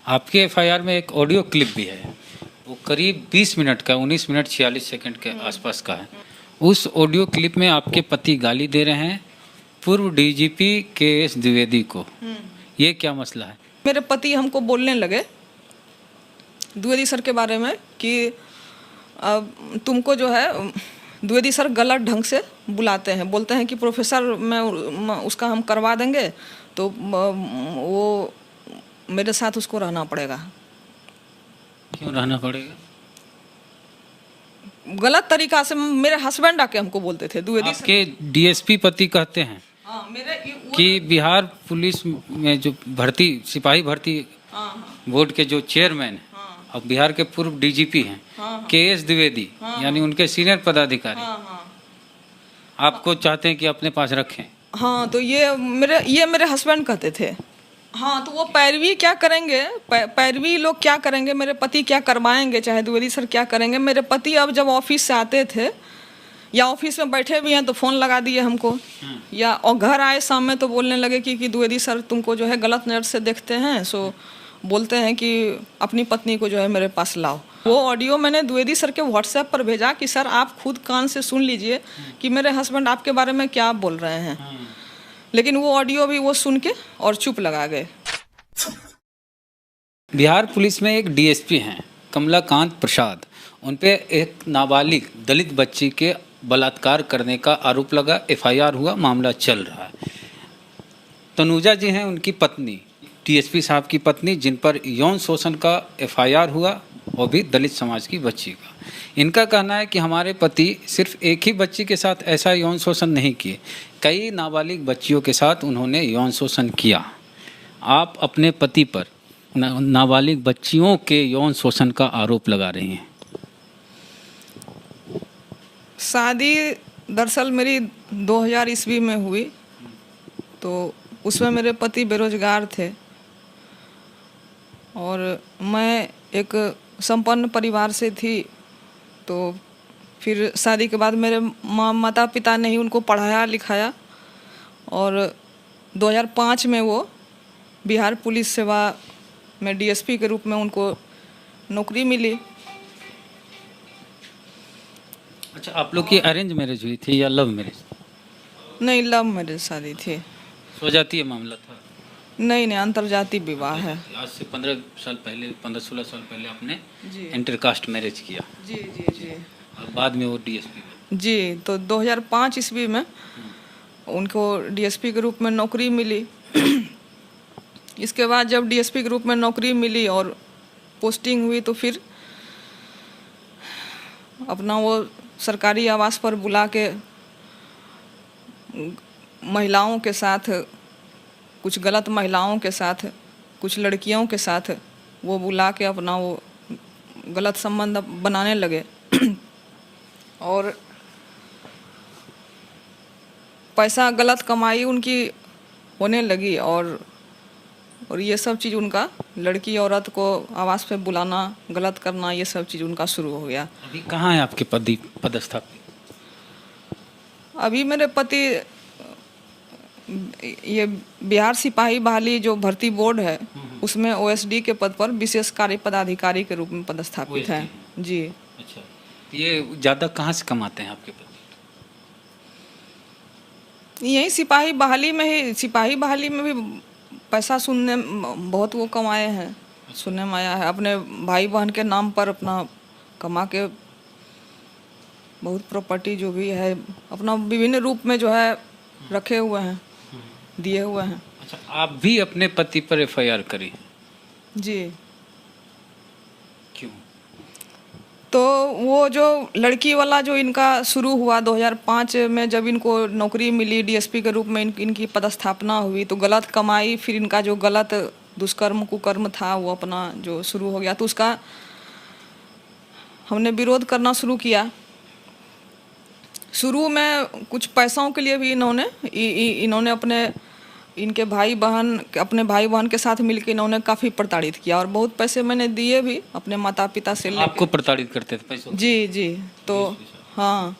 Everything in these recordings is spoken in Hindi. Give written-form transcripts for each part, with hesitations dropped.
आपके एफआईआर में एक ऑडियो क्लिप भी है, वो करीब 20 मिनट का, 19 मिनट 46 सेकंड के आसपास का है। उस ऑडियो क्लिप में आपके पति गाली दे रहे हैं पूर्व डीजीपी के.एस. द्विवेदी को। ये क्या मसला है? मेरे पति हमको बोलने लगे द्विवेदी सर के बारे में कि तुमको जो है द्विवेदी सर गलत ढंग से बुलाते हैं, बोलते हैं कि प्रोफेसर में उसका हम करवा देंगे तो वो मेरे साथ उसको रहना पड़ेगा। क्यों रहना पड़ेगा? गलत तरीका से मेरे हस्बैंड आके हमको बोलते थे द्विवेदी सर। आपके डीएसपी पति कहते हैं कि बिहार पुलिस में जो भर्ती सिपाही भर्ती बोर्ड के जो चेयरमैन हैं और बिहार के पूर्व डीजीपी हैं के.एस. द्विवेदी, यानी उनके सीनियर पदाधिकारी आपको चाहते हैं कि अपने पास रखें। हाँ, तो ये मेरे हस्बैंड कहते थे। हाँ, तो वो पैरवी क्या करेंगे, पैरवी लोग क्या करेंगे, मेरे पति क्या करवाएंगे, चाहे द्विवेदी सर क्या करेंगे। मेरे पति अब जब ऑफिस से आते थे या ऑफिस में बैठे भी हैं तो फ़ोन लगा दिए हमको, या और घर आए शाम में तो बोलने लगे कि द्विवेदी सर तुमको जो है गलत नज़र से देखते हैं, सो बोलते हैं कि अपनी पत्नी को जो है मेरे पास लाओ। वो ऑडियो मैंने द्विवेदी सर के व्हाट्सएप पर भेजा कि सर आप खुद कान से सुन लीजिए कि मेरे हस्बैंड आपके बारे में क्या बोल रहे हैं। लेकिन वो ऑडियो भी वो सुन के और चुप लगा गए। बिहार पुलिस में एक डीएसपी हैं कमलाकांत प्रसाद, उन पे एक नाबालिग दलित बच्ची के बलात्कार करने का आरोप लगा, एफआईआर हुआ, मामला चल रहा है। तनुजा जी हैं उनकी पत्नी, डीएसपी साहब की पत्नी, जिन पर यौन शोषण का एफआईआर हुआ, वो भी दलित समाज की बच्ची का। इनका कहना है कि हमारे पति सिर्फ एक ही बच्ची के साथ ऐसा यौन शोषण नहीं किए, कई नाबालिग बच्चियों के साथ उन्होंने यौन शोषण किया। आप अपने पति पर नाबालिग बच्चियों के यौन शोषण का आरोप लगा रही हैं। शादी दरअसल मेरी 2000 ईस्वी में हुई, तो उसमें मेरे पति बेरोजगार थे और मैं एक संपन्न परिवार से थी। तो फिर शादी के बाद मेरे माता पिता ने ही उनको पढ़ाया लिखाया और 2005 में वो बिहार पुलिस सेवा में डीएसपी के रूप में उनको नौकरी मिली। अच्छा, आप लोग की अरेंज मैरिज हुई थी या लव मैरिज? नहीं, लव मैरिज शादी थी। स्वजातीय मामला था? नहीं, अंतरजातीय विवाह है। आज से 15 साल पहले, 15-16 साल पहले आपने जी इंटरकास्ट मैरिज किया। जी जी जी। और बाद में वो डीएसपी जी, तो 2005 ईस्वी में उनको डीएसपी के रूप में नौकरी मिली। इसके बाद जब डीएसपी के रूप में नौकरी मिली और पोस्टिंग हुई तो फिर अपना वो सरकारी आवास पर बुला के महिलाओं के साथ, कुछ गलत महिलाओं के साथ, कुछ लड़कियों के साथ वो बुला के अपना वो गलत संबंध बनाने लगे और पैसा गलत कमाई उनकी होने लगी और ये सब चीज़ उनका, लड़की औरत को आवास पे बुलाना, गलत करना, ये सब चीज़ उनका शुरू हो गया। अभी कहाँ है आपके पति पदस्थापित? अभी मेरे पति ये बिहार सिपाही बहाली जो भर्ती बोर्ड है उसमें ओएसडी के पद पर विशेष कार्य पदाधिकारी के रूप में पदस्थापित है। जी। अच्छा, ये ज़्यादा कहाँ से कमाते हैं आपके पति? यही सिपाही बहाली में ही, सिपाही बहाली में भी पैसा सुनने बहुत वो कमाए हैं, सुनने में आया है। अपने भाई बहन के नाम पर अपना कमा के बहुत प्रॉपर्टी जो भी है अपना विभिन्न रूप में जो है रखे हुए हैं, दिए हुए हैं। अच्छा, आप भी अपने पति पर एफआईआर करी? जी। क्यों? तो वो जो लड़की वाला जो इनका शुरू हुआ 2005 में, जब इनको नौकरी मिली डीएसपी के रूप में, इनकी पदस्थापना हुई, तो गलत कमाई, फिर इनका जो गलत दुष्कर्म कुकर्म था वो अपना जो शुरू हो गया, तो उसका हमने विरोध करना शुरू किया। शुरू में कुछ पैसों के लिए भी इन्होंने इनके भाई बहन, अपने भाई बहन के साथ मिलकर इन्होंने काफ़ी प्रताड़ित किया और बहुत पैसे मैंने दिए भी अपने माता पिता से। आपको प्रताड़ित करते थे पैसों? जी जी। तो हाँ,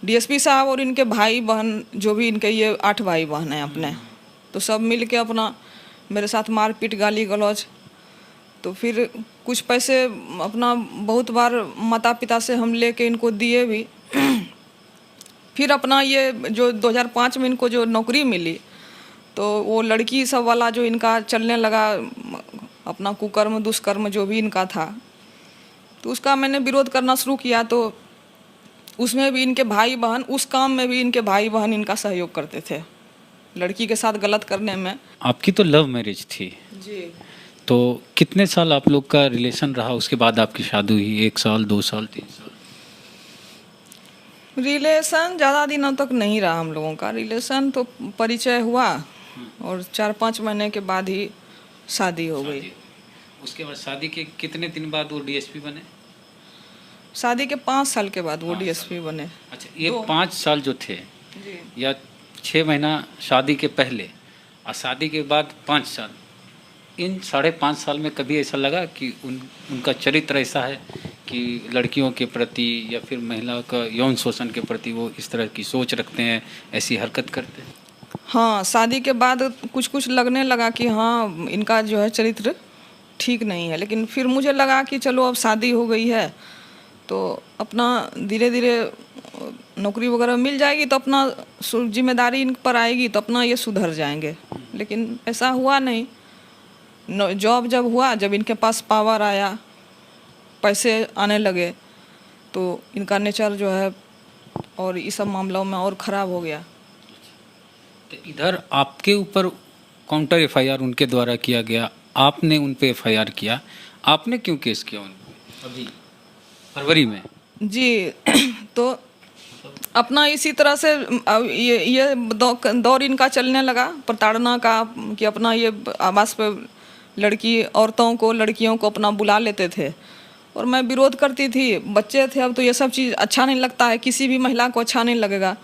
डीएसपी साहब और इनके भाई बहन जो भी इनके ये 8 भाई बहन हैं अपने, तो सब मिल के अपना मेरे साथ मारपीट गाली गलौज तो फिर कुछ पैसे अपना बहुत बार माता पिता से हम लेके इनको दिए भी। फिर अपना ये जो 2005 में इनको जो नौकरी मिली, तो वो लड़की सब वाला जो इनका चलने लगा, अपना कुकर्म दुष्कर्म जो भी इनका था, तो उसका मैंने विरोध करना शुरू किया। तो उसमें भी इनके भाई बहन, उस काम में भी इनके भाई बहन इनका सहयोग करते थे, लड़की के साथ गलत करने में। आपकी तो लव मैरिज थी जी। तो कितने साल आप लोग का रिलेशन रहा, उसके बाद आपकी शादी हुई? 1 साल, 2 साल, 3 साल? रिलेशन ज़्यादा दिनों तक नहीं रहा हम लोगों का। रिलेशन तो परिचय हुआ और 4-5 महीने के बाद ही शादी हो गई। उसके बाद शादी के कितने दिन बाद वो डीएसपी बने? शादी के 5 साल के बाद वो डीएसपी बने। अच्छा, ये 5 साल जो थे जी। या 6 महीना शादी के पहले और शादी के बाद 5 साल, इन 5.5 साल में कभी ऐसा लगा कि उनका चरित्र ऐसा है कि लड़कियों के प्रति या फिर महिला का यौन शोषण के प्रति वो इस तरह की सोच रखते हैं, ऐसी हरकत करते हैं? हाँ, शादी के बाद कुछ कुछ लगने लगा कि हाँ इनका जो है चरित्र ठीक नहीं है। लेकिन फिर मुझे लगा कि चलो अब शादी हो गई है तो अपना धीरे धीरे नौकरी वगैरह मिल जाएगी तो अपना जिम्मेदारी इन पर आएगी तो अपना ये सुधर जाएंगे। लेकिन ऐसा हुआ नहीं। जॉब जब हुआ, जब इनके पास पावर आया, पैसे आने लगे, तो इनका नेचर जो है और इस सब मामलों में और ख़राब हो गया। तो इधर आपके ऊपर काउंटर एफआईआर उनके द्वारा किया गया, आपने उन पे एफआईआर किया, आपने क्यों केस किया उन पे अभी फरवरी में? जी। तो अपना इसी तरह से ये दौर इनका चलने लगा प्रताड़ना का, कि अपना ये आवास पे लड़कियों को अपना बुला लेते थे और मैं विरोध करती थी। बच्चे थे, अब तो ये सब चीज़ अच्छा नहीं लगता है, किसी भी महिला को अच्छा नहीं लगेगा।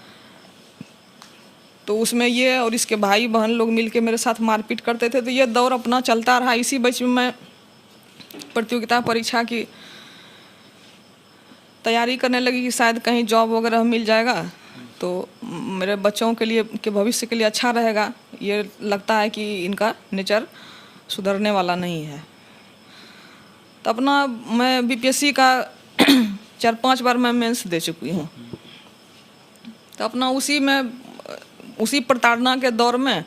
तो उसमें ये और इसके भाई बहन लोग मिलके मेरे साथ मारपीट करते थे। तो ये दौर अपना चलता रहा। इसी बीच में मैं प्रतियोगिता परीक्षा की तैयारी करने लगी कि शायद कहीं जॉब वगैरह मिल जाएगा तो मेरे बच्चों के लिए के भविष्य के लिए अच्छा रहेगा। ये लगता है कि इनका नेचर सुधरने वाला नहीं है। तो अपना मैं बीपीएससी का 4-5 बार मैं मेंस दे चुकी हूँ। तो अपना उसी प्रताड़ना के दौर में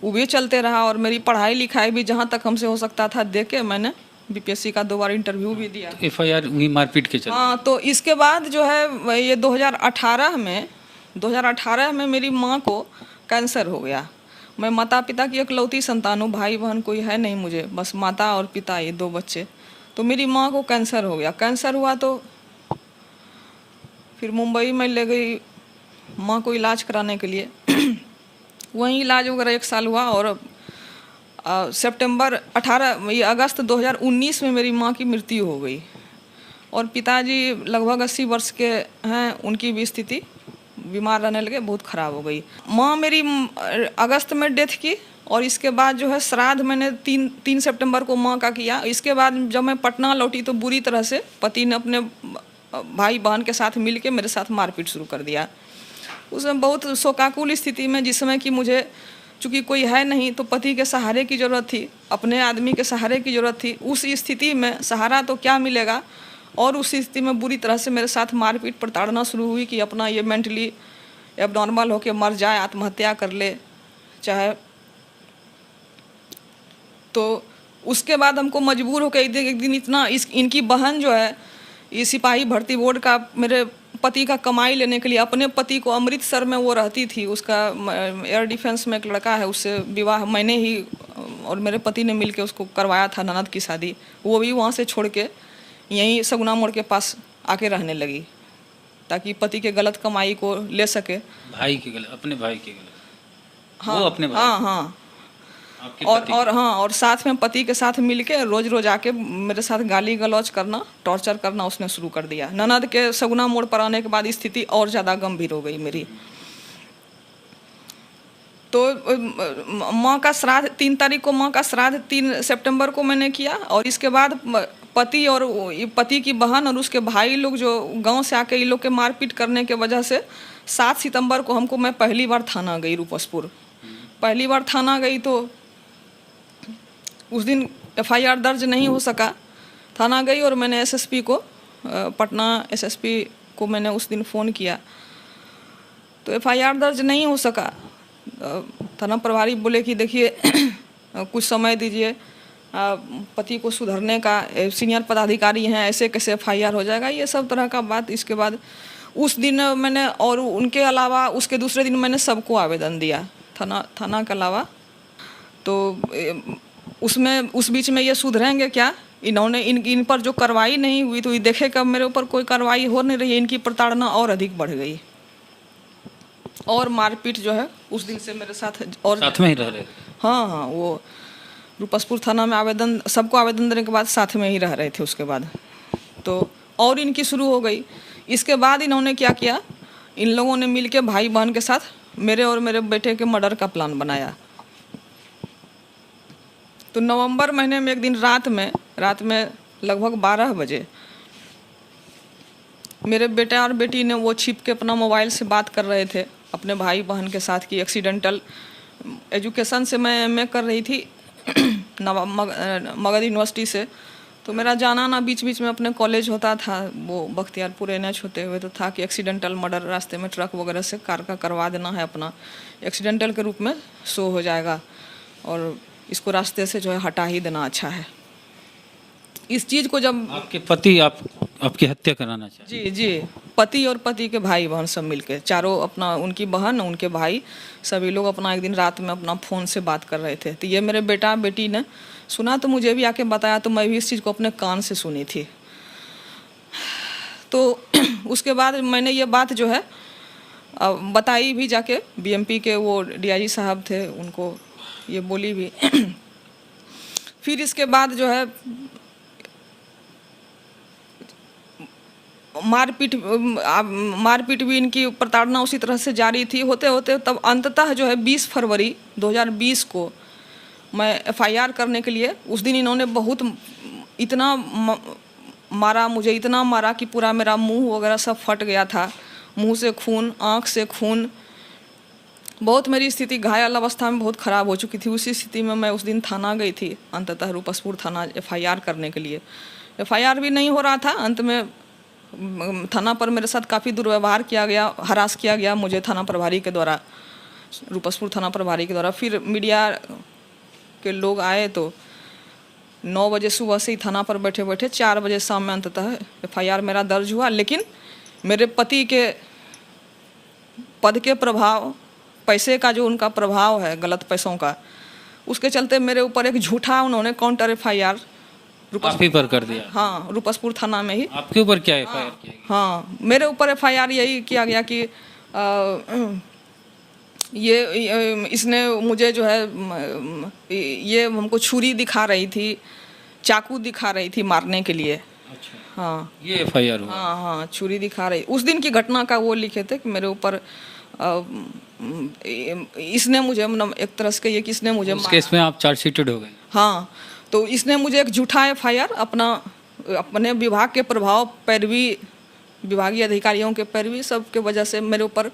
वो भी चलते रहा और मेरी पढ़ाई लिखाई भी जहाँ तक हमसे हो सकता था दे के मैंने बीपीएससी का 2 बार इंटरव्यू भी दिया। तो एफआईआर हुई मारपीट के चलते? हाँ, तो इसके बाद जो है ये 2018 में मेरी माँ को कैंसर हो गया। मैं माता पिता की इकलौती संतान हूँ, भाई बहन कोई है नहीं मुझे, बस माता और पिता, ये 2 बच्चे। तो मेरी माँ को कैंसर हो गया। कैंसर हुआ तो फिर मुंबई में ले गई माँ को इलाज कराने के लिए। वहीं इलाज वगैरह 1 साल हुआ और अगस्त 2019 में मेरी माँ की मृत्यु हो गई। और पिताजी लगभग 80 वर्ष के हैं, उनकी भी स्थिति बीमार रहने लगे, बहुत ख़राब हो गई। माँ मेरी अगस्त में डेथ की और इसके बाद जो है श्राद्ध मैंने 3 सितंबर को माँ का किया। इसके बाद जब मैं पटना लौटी तो बुरी तरह से पति ने अपने भाई बहन के साथ मिल के मेरे साथ मारपीट शुरू कर दिया। उसमें बहुत शोकाकुल स्थिति में, जिसमें कि मुझे चूँकि कोई है नहीं तो पति के सहारे की ज़रूरत थी, अपने आदमी के सहारे की ज़रूरत थी। उस स्थिति में सहारा तो क्या मिलेगा, और उस स्थिति में बुरी तरह से मेरे साथ मारपीट प्रताड़ना शुरू हुई कि अपना ये मेंटली एबनॉर्मल होके मर जाए, आत्महत्या कर ले चाहे। तो उसके बाद हमको मजबूर होकर एक दिन इतना इनकी बहन जो है ये सिपाही भर्ती बोर्ड का मेरे पति का कमाई लेने के लिए, अपने पति को अमृतसर में वो रहती थी, उसका एयर डिफेंस में एक लड़का है, उससे विवाह मैंने ही और मेरे पति ने मिलके उसको करवाया था, ननद की शादी। वो भी वहाँ से छोड़ के यहीं सगुना मोड़ के पास आके रहने लगी ताकि पति के गलत कमाई को ले सके। भाई के गलत, अपने भाई के गलत? हाँ, वो अपने भाई? हाँ। और साथ में पति के साथ मिलके रोज रोज आके मेरे साथ गाली गलौज करना, टॉर्चर करना उसने शुरू कर दिया। ननद के सगुना मोड़ पर आने के बाद स्थिति और ज़्यादा गंभीर हो गई मेरी। तो माँ का श्राद्ध 3 तारीख को, माँ का श्राद्ध 3 सितंबर को मैंने किया और इसके बाद पति और पति की बहन और उसके भाई लोग जो गांव से आके ये लोग के मारपीट करने के वजह से 7 सितंबर को मैं पहली बार थाना गई, रूपसपुर। पहली बार थाना गई तो उस दिन एफआईआर दर्ज नहीं हो सका। थाना गई और मैंने एसएसपी को, पटना एसएसपी को मैंने उस दिन फ़ोन किया, तो एफआईआर दर्ज नहीं हो सका। थाना प्रभारी बोले कि देखिए कुछ समय दीजिए, पति को सुधरने का, सीनियर पदाधिकारी हैं, ऐसे कैसे एफआईआर हो जाएगा, ये सब तरह का बात। इसके बाद उस दिन मैंने, और उनके अलावा उसके दूसरे दिन मैंने सबको आवेदन दिया, थाना के अलावा। तो उसमें उस बीच में ये सुधरेंगे क्या? इन्होंने इन पर जो कार्रवाई नहीं हुई, तो ये देखे कब मेरे ऊपर कोई कार्रवाई हो नहीं रही है, इनकी प्रताड़ना और अधिक बढ़ गई और मारपीट जो है उस दिन से मेरे साथ और साथ में ही रह रहे? हाँ, वो रूपसपुर थाना में आवेदन, सबको आवेदन देने के बाद साथ में ही रह रहे थे। उसके बाद तो और इनकी शुरू हो गई। इसके बाद इन्होंने क्या किया, इन लोगों ने मिलके भाई बहन के साथ मेरे और मेरे बेटे के मर्डर का प्लान बनाया। तो नवंबर महीने में एक दिन रात में लगभग 12 बजे मेरे बेटा और बेटी ने वो छिप के अपना मोबाइल से बात कर रहे थे अपने भाई बहन के साथ कि एक्सीडेंटल एजुकेशन से मैं एमए कर रही थी मगध यूनिवर्सिटी से। तो मेरा जाना ना बीच बीच में अपने कॉलेज होता था, वो बख्तियारपुर एनएच होते हुए, तो था कि एक्सीडेंटल मर्डर रास्ते में ट्रक वगैरह से कार का करवा देना है, अपना एक्सीडेंटल के रूप में शो हो जाएगा और इसको रास्ते से जो है हटा ही देना अच्छा है। इस चीज़ को जब आपके पति आपकी हत्या कराना चाहिए? जी, पति और पति के भाई बहन सब मिलके, चारों, अपना उनकी बहन, उनके भाई, सभी लोग अपना एक दिन रात में अपना फ़ोन से बात कर रहे थे। तो ये मेरे बेटा बेटी ने सुना, तो मुझे भी आके बताया, तो मैं भी इस चीज़ को अपने कान से सुनी थी। तो उसके बाद मैंने ये बात जो है बताई भी जाके, बीएमपी के वो डीआईजी साहब थे, उनको ये बोली भी। फिर इसके बाद जो है मारपीट भी, इनकी प्रताड़ना उसी तरह से जारी थी। होते होते तब अंततः जो है 20 फरवरी 2020 को मैं एफआईआर करने के लिए, उस दिन इन्होंने बहुत इतना मारा, मुझे इतना मारा कि पूरा मेरा मुंह वगैरह सब फट गया था, मुंह से खून, आँख से खून, बहुत मेरी स्थिति घायल अवस्था में बहुत ख़राब हो चुकी थी। उसी स्थिति में मैं उस दिन थाना गई थी, अंततः रूपसपुर थाना एफआईआर करने के लिए। एफआईआर भी नहीं हो रहा था। अंत में थाना पर मेरे साथ काफ़ी दुर्व्यवहार किया गया, हरास किया गया मुझे थाना प्रभारी के द्वारा, रूपसपुर थाना प्रभारी के द्वारा। फिर मीडिया के लोग आए तो 9 बजे सुबह से ही थाना पर बैठे बैठे 4 बजे शाम में अंततः एफआईआर मेरा दर्ज हुआ। लेकिन मेरे पति के पद के प्रभाव, पैसे का जो उनका प्रभाव है, गलत पैसों का, उसके चलते मेरे ऊपर एक झूठा उन्होंने काउंटर एफआईआर आप ही पर कर दिया? हाँ, रूपसपुर थाना में ही। आपके ऊपर क्या एफआईआर किया गया? हाँ, मेरे ऊपर एफआईआर यही किया गया कि ये इसने मुझे जो है, ये हमको छुरी दिखा रही थी, चाकू दिखा रही थी मारने के लिए। अच्छा, हाँ, ये एफआईआर हुआ? हाँ, छुरी दिखा रही। उस दिन की घटना का वो लिखे थे कि मेरे ऊपर इसने मुझे, मतलब एक तरह से ये कि इसने मुझे उस केस में आप चार्जशीटेड हो गए? हाँ, तो इसने मुझे एक झूठा एफआईआर अपने विभाग के प्रभाव, पैरवी, विभागीय अधिकारियों के पैरवी सब के वजह से मेरे ऊपर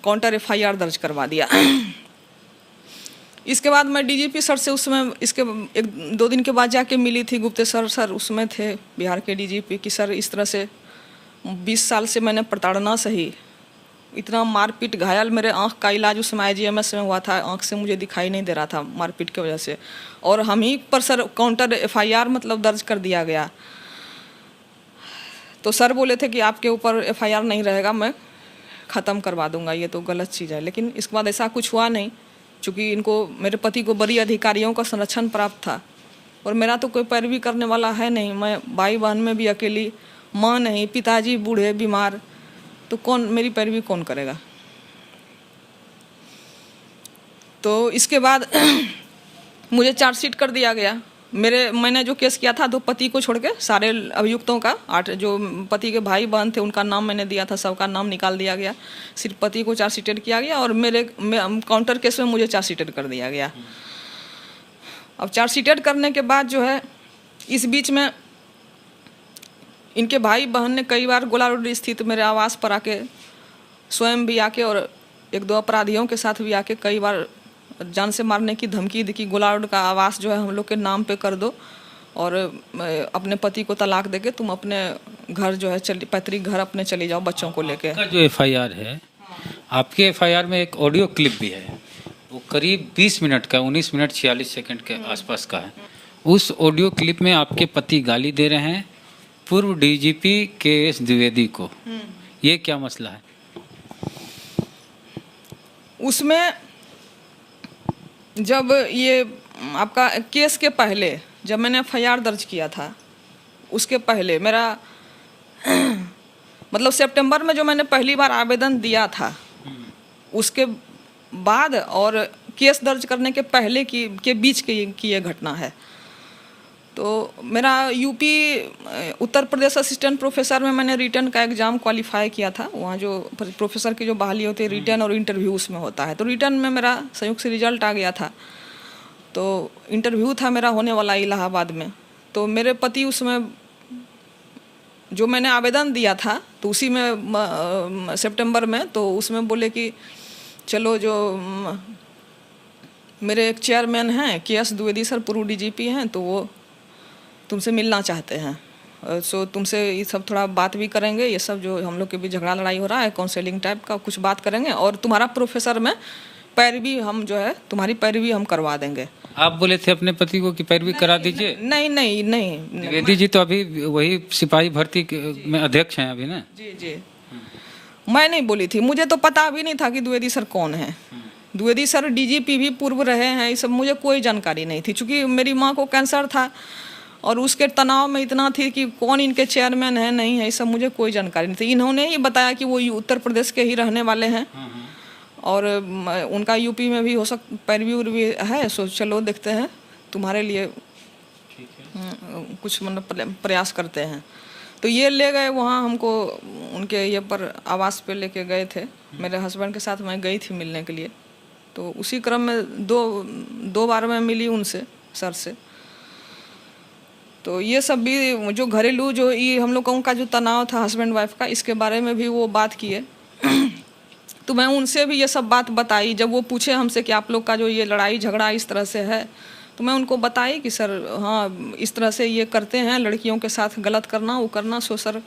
काउंटर एफआईआर दर्ज करवा दिया। इसके बाद मैं डीजीपी सर से उसमें इसके 1-2 दिन के बाद जाके मिली थी। गुप्तेश्वर सर उसमें थे, बिहार के डीजीपी, कि सर इस तरह से 20 साल से मैंने प्रताड़ना सही, इतना मारपीट, घायल, मेरे आँख का इलाज उस समय IGMS में हुआ था, आँख से मुझे दिखाई नहीं दे रहा था मारपीट की वजह से, और हम ही पर सर काउंटर एफआईआर मतलब दर्ज कर दिया गया। तो सर बोले थे कि आपके ऊपर एफआईआर नहीं रहेगा, मैं ख़त्म करवा दूंगा, ये तो गलत चीज़ है। लेकिन इसके बाद ऐसा कुछ हुआ नहीं, चूँकि इनको, मेरे पति को बड़ी अधिकारियों का संरक्षण प्राप्त था और मेरा तो कोई पैरवी करने वाला है नहीं। मैं भाई बहन में भी अकेली, माँ नहीं, पिताजी बूढ़े बीमार, तो कौन मेरी पैरवी कौन करेगा। तो इसके बाद मुझे चार्जशीट कर दिया गया। मैंने जो केस किया था, तो पति को छोड़ के सारे अभियुक्तों का, 8 जो पति के भाई बहन थे उनका नाम मैंने दिया था, सबका नाम निकाल दिया गया, सिर्फ पति को चार्जशीटेड किया गया और मेरे काउंटर केस में मुझे चार्जशीटेड कर दिया गया। अब चार्जशीटेड करने के बाद जो है, इस बीच में इनके भाई बहन ने कई बार गोला रोड स्थित मेरे आवास पर आके स्वयं भी आके और 1-2 अपराधियों के साथ भी आके कई बार जान से मारने की धमकी दी कि गोलावर्ड का आवास जो है हम लोग के नाम पे कर दो और अपने पति को तलाक देके तुम अपने घर जो है पैतृक घर अपने चली जाओ बच्चों को लेके। आपका जो एफआईआर है, आपके एफआईआर में एक ऑडियो क्लिप भी है, वो करीब 20 मिनट का, 19 मिनट 46 सेकंड के आसपास का है। उस ऑडियो क्लिप में आपके पति गाली दे रहे हैं पूर्व डीजीपी के.एस. द्विवेदी को। ये क्या मसला है? उसमें जब ये आपका केस के पहले जब मैंने एफआईआर दर्ज किया था, उसके पहले मेरा मतलब सितंबर में जो मैंने पहली बार आवेदन दिया था, उसके बाद और केस दर्ज करने के पहले के बीच की ये घटना है। तो मेरा UP Uttar Pradesh assistant professor में मैंने रिटर्न का एग्ज़ाम क्वालिफाई किया था। वहाँ जो प्रोफेसर की जो बहाली होती है रिटर्न और इंटरव्यू उसमें होता है, तो रिटर्न में मेरा संयुक्त से रिजल्ट आ गया था। तो इंटरव्यू था मेरा होने वाला इलाहाबाद में। तो मेरे पति उसमें जो मैंने आवेदन दिया था तो उसी में सितंबर में, तो उसमें बोले कि चलो जो मेरे एक चेयरमैन हैं के.एस. द्विवेदी सर, पूर्व डीजीपी हैं, तो वो तुमसे मिलना चाहते हैं। सो तुमसे ये सब थोड़ा बात भी करेंगे, ये सब जो हम लोग के बीच झगड़ा लड़ाई हो रहा है काउंसलिंग टाइप का कुछ बात करेंगे, और तुम्हारा प्रोफेसर में पैरवी हम जो है तुम्हारी पैरवी हम करवा देंगे। आप बोले थे अपने पति को कि पैरवी करा दीजिए? नहीं नहीं नहीं, द्विवेदी जी तो अभी वही सिपाही भर्ती में अध्यक्ष हैं अभी ना? जी जी, मैं नहीं बोली थी, मुझे तो पता भी नहीं था कि द्विवेदी सर कौन है। द्विवेदी सर डीजीपी भी पूर्व रहे हैं, ये सब मुझे कोई जानकारी नहीं थी, क्योंकि मेरी माँ को कैंसर था और उसके तनाव में इतना थी कि कौन इनके चेयरमैन है नहीं है, ये सब मुझे कोई जानकारी नहीं थी। इन्होंने ही बताया कि वो उत्तर प्रदेश के ही रहने वाले हैं और उनका यूपी में भी हो पैरवी उर्वी है, सो चलो देखते हैं तुम्हारे लिए कुछ मतलब प्रयास करते हैं। तो ये ले गए वहाँ हमको, उनके ये पर आवास पे लेके गए थे। मेरे हस्बैंड के साथ मैं गई थी मिलने के लिए। तो उसी क्रम में दो बार मैं मिली उनसे, सर से। तो ये सब भी जो घरेलू जो ये हम लोगों का जो तनाव था हस्बैंड वाइफ का, इसके बारे में भी वो बात किए। तो मैं उनसे भी ये सब बात बताई। जब वो पूछे हमसे कि आप लोग का जो ये लड़ाई झगड़ा इस तरह से है, तो मैं उनको बताई कि सर हाँ इस तरह से ये करते हैं, लड़कियों के साथ गलत करना वो करना, सो सर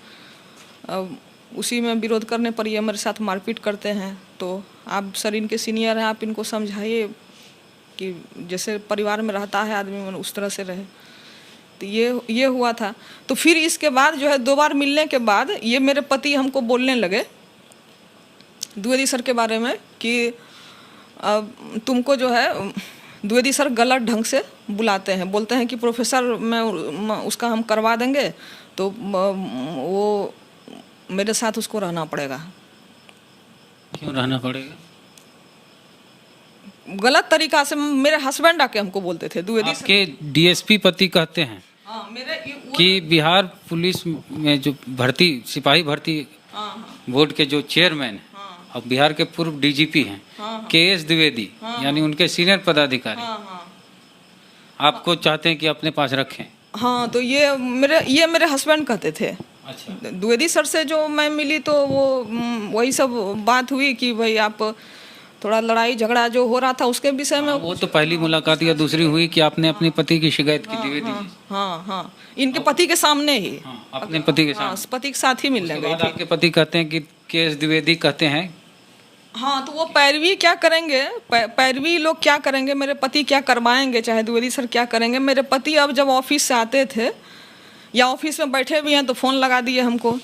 उसी में विरोध करने पर ये मेरे साथ मारपीट करते हैं। तो आप सर इनके सीनियर हैं, आप इनको समझाइए कि जैसे परिवार में रहता है आदमी उस तरह से रहे। तो ये हुआ था। तो फिर इसके बाद जो है 2 बार मिलने के बाद ये मेरे पति हमको बोलने लगे द्विवेदी सर के बारे में कि तुमको जो है द्विवेदी सर गलत ढंग से बुलाते हैं, बोलते हैं कि प्रोफेसर में उसका हम करवा देंगे, तो वो मेरे साथ उसको रहना पड़ेगा। क्यों रहना पड़ेगा? गलत तरीका से मेरे हस्बैंड आके हमको बोलते थे द्विवेदी सर। आपके डीएसपी पति कहते हैं कि बिहार पुलिस में जो भर्ती सिपाही भर्ती बोर्ड के जो चेयरमैन हैं और बिहार के पूर्व डीजीपी हैं के.एस. द्विवेदी, यानी उनके सीनियर पदाधिकारी आपको चाहते हैं कि अपने पास रखें। हाँ, तो ये मेरे हस्बैंड कहते थे। अच्छा। द्विवेदी सर से जो मैं मिली तो वो वही सब बात हुई कि भाई आप थोड़ा लड़ाई झगड़ा जो हो रहा था उसके विषय में। वो तो पहली मुलाकात या दूसरी हुई कि आपने अपने पति की शिकायत की द्विवेदी जी? हाँ, इनके पति के सामने ही। अपने पति के सामने? पति के साथ ही मिलने गई थी। आपके पति कहते हैं कि के.एस. द्विवेदी कहते हैं। हाँ, तो वो पैरवी क्या करेंगे, पैरवी लोग क्या करेंगे, मेरे पति क्या करवाएंगे, चाहे द्विवेदी सर क्या करेंगे। मेरे पति अब जब ऑफिस से आते थे या ऑफिस में बैठे भी हैं तो फ़ोन लगा दिए हमको,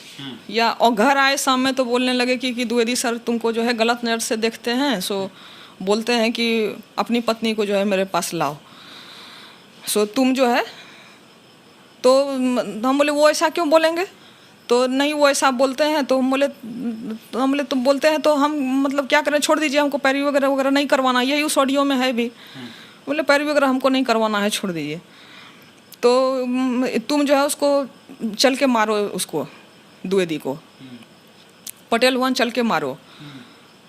या और घर आए शाम में तो बोलने लगे कि द्विवेदी सर तुमको जो है गलत नज़र से देखते हैं, सो बोलते हैं कि अपनी पत्नी को जो है मेरे पास लाओ, सो तुम जो है। तो हम बोले वो ऐसा क्यों बोलेंगे, तो नहीं वो ऐसा बोलते हैं। तो हम बोले तुम बोलते हैं तो हम मतलब क्या करें, छोड़ दीजिए, हमको पैरवी वगैरह नहीं करवाना, यही उस ऑडियो में है भी। बोले पैरवी वगैरह हमको नहीं करवाना है, छोड़ दीजिए। तो तुम जो है उसको चल के मारो, उसको द्विवेदी को पटेल भवन चल के मारो।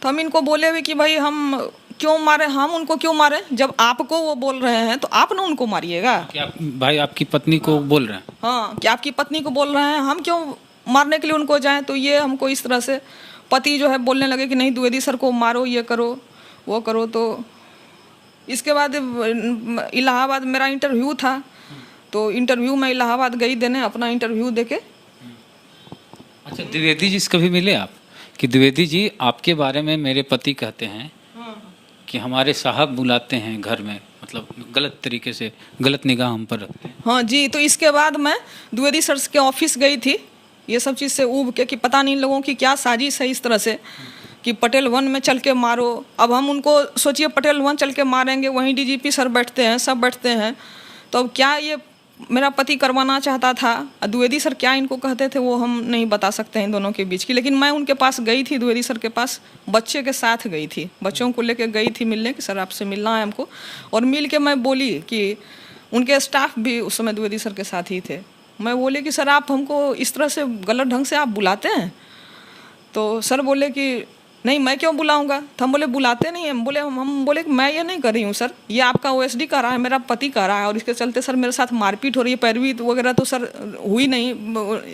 तो हम इनको बोले भी कि भाई हम क्यों मारे, हम उनको क्यों मारे, जब आपको वो बोल रहे हैं तो आप ना उनको मारिएगा। क्या भाई आपकी पत्नी को बोल रहे हैं? हाँ, कि आपकी पत्नी को बोल रहे हैं, हम क्यों मारने के लिए उनको जाएं। तो ये हमको इस तरह से पति जो है बोलने लगे कि नहीं द्विवेदी सर को मारो, ये करो वो करो। तो इसके बाद इलाहाबाद मेरा इंटरव्यू था, तो इंटरव्यू में इलाहाबाद गई देने, अपना इंटरव्यू देके। अच्छा, द्विवेदी जी से कभी मिले आप? कि द्विवेदी जी आपके बारे में मेरे पति कहते हैं कि हमारे साहब बुलाते हैं घर में, मतलब गलत तरीके से, गलत निगाह हम पर रखते हैं। हाँ जी, तो इसके बाद मैं द्विवेदी सर के ऑफिस गई थी, ये सब चीज़ से ऊब के कि पता नहीं लोगों की क्या साजिश है इस तरह से कि पटेल वन में चल के मारो। अब हम उनको सोचिए पटेल वन चल के मारेंगे, वहीं डीजीपी सर बैठते हैं, सब बैठते हैं, तो अब क्या ये मेरा पति करवाना चाहता था? द्विवेदी सर क्या इनको कहते थे वो हम नहीं बता सकते हैं इन दोनों के बीच की, लेकिन मैं उनके पास गई थी, द्विवेदी सर के पास बच्चे के साथ गई थी, बच्चों को लेकर गई थी मिलने कि सर आपसे मिलना है हमको। और मिल के मैं बोली कि उनके स्टाफ भी उस समय द्विवेदी सर के साथ ही थे, मैं बोली कि सर आप हमको इस तरह से गलत ढंग से आप बुलाते हैं? तो सर बोले कि नहीं मैं क्यों बुलाऊंगा, तो हम बोले बुलाते नहीं हैं। बोले हम बोले कि मैं ये नहीं कर रही हूँ सर, ये आपका ओएसडी कर रहा है, मेरा पति कर रहा है, और इसके चलते सर मेरे साथ मारपीट हो रही है, पैरवी वगैरह तो सर हुई नहीं,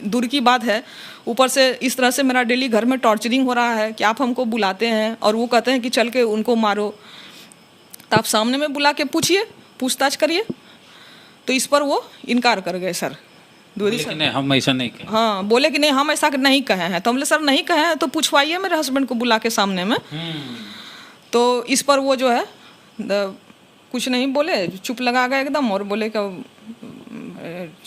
दूर की बात है, ऊपर से इस तरह से मेरा डेली घर में टॉर्चरिंग हो रहा है कि आप हमको बुलाते हैं और वो कहते हैं कि चल के उनको मारो, तो आप सामने में बुला के पूछिए, पूछताछ करिए। तो इस पर वो इनकार कर गए सर द्विवेदी सर। नहीं, हम ऐसा नहीं कहें। हाँ, बोले कि नहीं हम ऐसा नहीं कहे हैं। तो हमने सर नहीं कहे हैं तो पूछवाइए मेरे हस्बैंड को बुला के सामने में। तो इस पर वो जो है कुछ नहीं बोले, चुप लगा गए एकदम, और बोले कि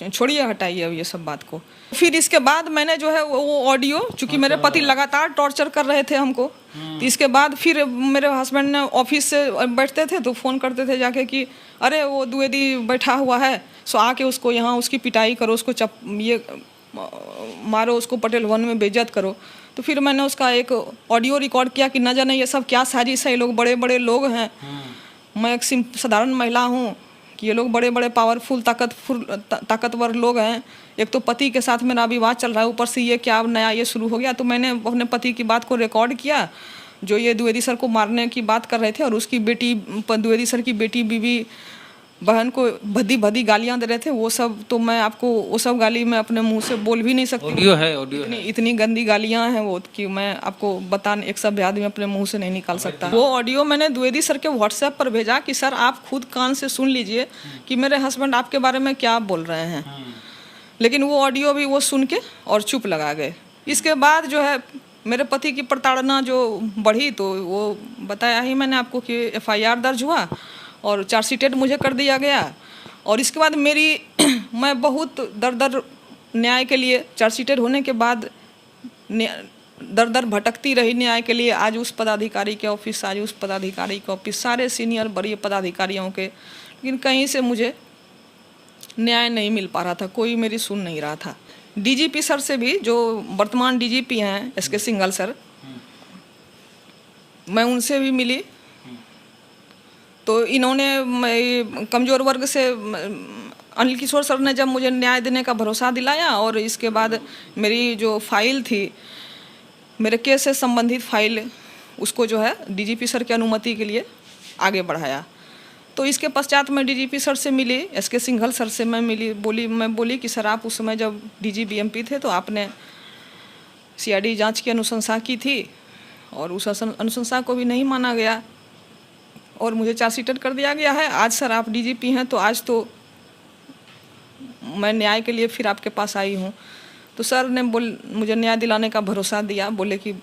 छोड़िए हटाइए अब ये सब बात को। फिर इसके बाद मैंने जो है वो ऑडियो, चूंकि मेरे पति लगातार टॉर्चर कर रहे थे हमको, तो इसके बाद फिर मेरे हस्बैंड ने ऑफिस से बैठते थे तो फ़ोन करते थे जाके कि अरे वो द्विवेदी बैठा हुआ है, सो आके उसको यहाँ उसकी पिटाई करो, उसको ये मारो, उसको पटेल वन में बेइज्जत करो। तो फिर मैंने उसका एक ऑडियो रिकॉर्ड किया कि न जाने ये सब क्या साजिश है, ये लोग बड़े बड़े लोग हैं, मैं एक साधारण महिला हूँ, कि ये लोग बड़े बड़े पावरफुल ताकतवर लोग हैं, एक तो पति के साथ मेरा विवाद चल रहा है, ऊपर से ये क्या नया ये शुरू हो गया। तो मैंने अपने पति की बात को रिकॉर्ड किया, जो ये द्विवेदी सर को मारने की बात कर रहे थे, और उसकी बेटी, द्विवेदी सर की बेटी बीवी बहन को भद्दी भद्दी गालियां दे रहे थे, वो सब तो मैं आपको वो सब गाली मैं अपने मुंह से बोल भी नहीं सकती। ऑडियो है, इतनी गंदी गालियां हैं वो कि मैं आपको एक शब्द आदमी अपने मुंह से नहीं निकाल सकता। वो ऑडियो मैंने द्विवेदी सर के व्हाट्सएप पर भेजा कि सर आप खुद कान से सुन लीजिए कि मेरे हस्बैंड आपके बारे में क्या बोल रहे हैं। लेकिन वो ऑडियो भी वो सुन के और चुप लगा गए। इसके बाद जो है मेरे पति की प्रताड़ना जो बढ़ी, तो वो बताया ही मैंने आपको कि FIR दर्ज हुआ और चार्जशीटेड मुझे कर दिया गया। और इसके बाद मैं बहुत दर न्याय के लिए, चार्जशीटेड होने के बाद दर भटकती रही न्याय के लिए, आज उस पदाधिकारी के ऑफिस, आज उस पदाधिकारी के ऑफिस, सारे सीनियर बड़े पदाधिकारियों के, लेकिन कहीं से मुझे न्याय नहीं मिल पा रहा था, कोई मेरी सुन नहीं रहा था। DGP सर से भी, जो वर्तमान DGP हैं SK सिंघल सर, मैं उनसे भी मिली, तो इन्होंने कमज़ोर वर्ग से अनिल किशोर सर ने जब मुझे न्याय देने का भरोसा दिलाया, और इसके बाद मेरी जो फाइल थी, मेरे केस से संबंधित फाइल, उसको जो है DGP सर की अनुमति के लिए आगे बढ़ाया। तो इसके पश्चात मैं DGP सर से मिली, SK सिंघल सर से मैं मिली, मैं बोली कि सर आप उस समय जब DG BMP थे तो आपने CID जांच की अनुशंसा की थी, और उस अनुशंसा को भी नहीं माना गया और मुझे चार्जशीटेड कर दिया गया है। आज सर आप DGP हैं, तो आज तो मैं न्याय के लिए फिर आपके पास आई हूँ। तो सर ने मुझे न्याय दिलाने का भरोसा दिया, बोले कि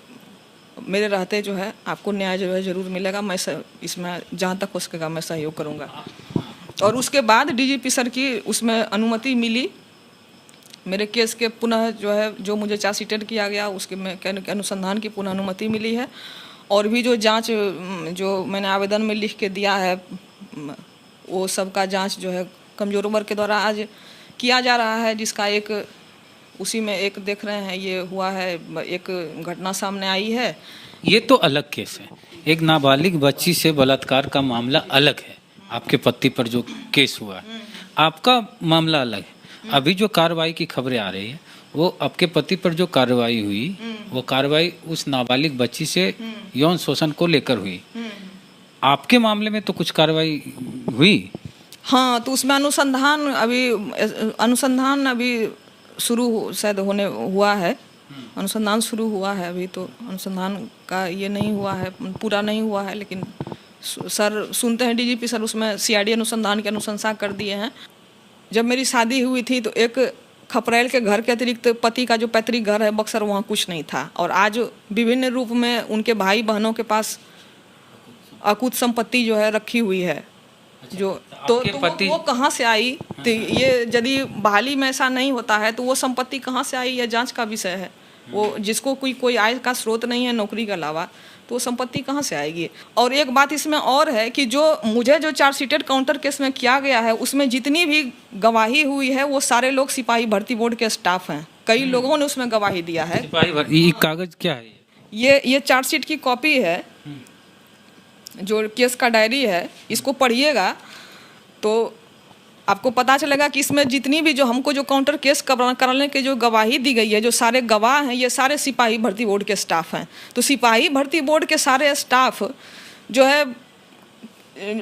मेरे रहते जो है आपको न्याय जो है ज़रूर मिलेगा, मैं इसमें जहाँ तक हो सकेगा मैं सहयोग करूँगा। और उसके बाद DGP सर की उसमें अनुमति मिली, मेरे केस के पुनः जो है, जो मुझे चार्जशीटेड किया गया उसके में अनुसंधान की पुनः अनुमति मिली है। और भी जो जांच जो मैंने आवेदन में लिख के दिया है, वो सब का जांच जो है कमज़ोर वर्ग के द्वारा आज किया जा रहा है, जिसका एक उसी में एक देख रहे हैं ये हुआ है, एक घटना सामने आई है। ये तो अलग केस है, एक नाबालिग बच्ची से बलात्कार का मामला अलग है, आपके पति पर जो केस हुआ है, आपका मामला अलग है। अभी जो कार्रवाई की खबरें आ रही है, वो आपके पति पर जो कार्रवाई हुई, वो कार्रवाई उस नाबालिग बच्ची से यौन शोषण को लेकर हुई। आपके मामले में तो कुछ कार्रवाई हुई? हाँ, तो उसमें अनुसंधान अभी शुरू शायद होने हुआ है, अनुसंधान शुरू हुआ है अभी, तो अनुसंधान का ये नहीं हुआ है, पूरा नहीं हुआ है, लेकिन सर सुनते हैं डीजीपी सर उसमें सीआईडी अनुसंधान की अनुशंसा कर दिए हैं। जब मेरी शादी हुई थी तो एक खपरेल के घर के अतिरिक्त पति का जो पैतृक घर है बक्सर, वहाँ कुछ नहीं था। और आज विभिन्न रूप में उनके भाई बहनों के पास अकुत संपत्ति जो है रखी हुई है। जो तो वो कहाँ से आई? तो ये यदि बहाली में ऐसा नहीं होता है तो वो संपत्ति कहाँ से आई, यह जांच का विषय है। वो जिसको कोई आय का स्रोत नहीं है नौकरी के अलावा, तो वो संपत्ति कहाँ से आएगी? और एक बात इसमें और है कि जो मुझे जो चार्जशीटेड काउंटर केस में किया गया है उसमें जितनी भी गवाही हुई है वो सारे लोग सिपाही भर्ती बोर्ड के स्टाफ हैं। कई लोगों ने उसमें गवाही दिया है। ये कागज क्या है? ये चार्जशीट की कॉपी है, जो केस का डायरी है। इसको पढ़िएगा तो आपको पता चलेगा कि इसमें जितनी भी जो हमको जो काउंटर केस कराने की जो गवाही दी गई है, जो सारे गवाह हैं, ये सारे सिपाही भर्ती बोर्ड के स्टाफ हैं। तो सिपाही भर्ती बोर्ड के सारे स्टाफ जो है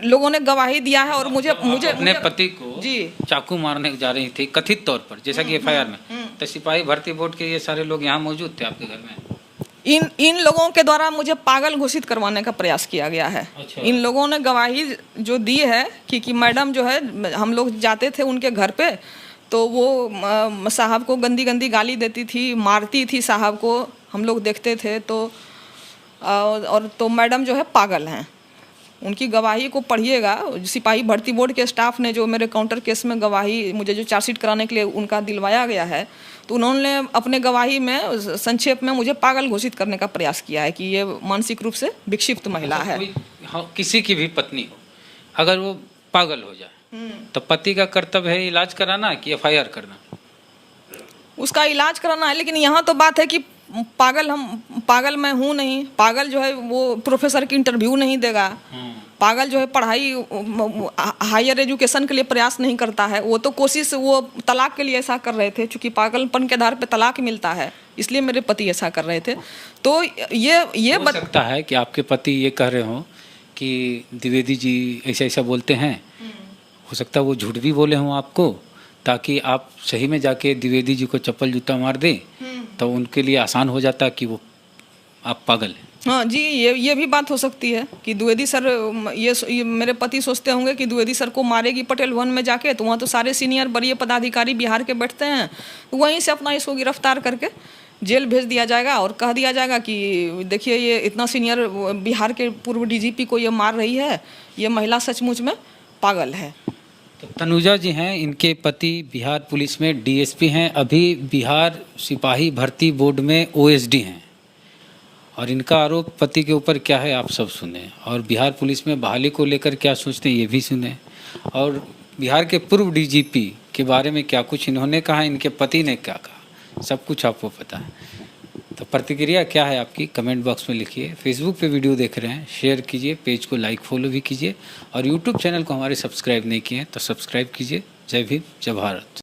लोगों ने गवाही दिया है। और मुझे अपने पति को जी चाकू मारने जा रही थी कथित तौर पर, जैसा कि एफआईआर में, तो सिपाही भर्ती बोर्ड के ये सारे लोग यहाँ मौजूद थे आपके घर में? इन लोगों के द्वारा मुझे पागल घोषित करवाने का प्रयास किया गया है। अच्छा। इन लोगों ने गवाही जो दी है कि मैडम जो है, हम लोग जाते थे उनके घर पे तो वो साहब को गंदी गंदी गाली देती थी, मारती थी साहब को, हम लोग देखते थे। तो और तो मैडम जो है पागल हैं। उनकी गवाही को पढ़िएगा। सिपाही भर्ती बोर्ड के स्टाफ ने जो मेरे काउंटर केस में गवाही मुझे जो चार्जशीट कराने के लिए उनका दिलवाया गया है, तो उन्होंने अपने गवाही में संक्षेप में मुझे पागल घोषित करने का प्रयास किया है कि ये मानसिक रूप से विक्षिप्त महिला है। किसी की भी पत्नी हो, अगर वो पागल हो जाए तो पति का कर्तव्य है इलाज कराना कि एफआईआर करना? उसका इलाज कराना है, लेकिन यहाँ तो बात है कि पागल मैं हूँ नहीं। पागल जो है वो प्रोफेसर की इंटरव्यू नहीं देगा। पागल जो है पढ़ाई हायर एजुकेशन के लिए प्रयास नहीं करता है। वो तो कोशिश वो तलाक के लिए ऐसा कर रहे थे, क्योंकि पागलपन के आधार पे तलाक मिलता है, इसलिए मेरे पति ऐसा कर रहे थे। तो ये हो सकता है कि आपके पति ये कह रहे हो कि द्विवेदी जी ऐसा बोलते हैं। हो सकता है वो झूठ भी बोले हों आपको, ताकि आप सही में जाके द्विवेदी जी को चप्पल जूता मार दें, तो उनके लिए आसान हो जाता कि वो आप पागल हैं। हाँ जी, ये भी बात हो सकती है कि द्विवेदी सर, ये मेरे पति सोचते होंगे कि द्विवेदी सर को मारेगी पटेल भवन में जाके, तो वहाँ तो सारे सीनियर बड़े पदाधिकारी बिहार के बैठते हैं, तो वहीं से अपना इसको गिरफ्तार करके जेल भेज दिया जाएगा और कह दिया जाएगा कि देखिए ये इतना सीनियर बिहार के पूर्व डीजीपी को ये मार रही है, ये महिला सचमुच में पागल है। तो तनुजा जी हैं, इनके पति बिहार पुलिस में डीएसपी हैं, अभी बिहार सिपाही भर्ती बोर्ड में ओएसडी हैं। और इनका आरोप पति के ऊपर क्या है आप सब सुने, और बिहार पुलिस में बहाली को लेकर क्या सोचते हैं ये भी सुने, और बिहार के पूर्व डीजीपी के बारे में क्या कुछ इन्होंने कहा, इनके पति ने क्या कहा, सब कुछ आपको पता है। तो प्रतिक्रिया क्या है आपकी कमेंट बॉक्स में लिखिए। फेसबुक पे वीडियो देख रहे हैं शेयर कीजिए, पेज को लाइक फॉलो भी कीजिए, और यूट्यूब चैनल को हमारे सब्सक्राइब नहीं किए हैं तो सब्सक्राइब कीजिए। जय भीम, जय भारत।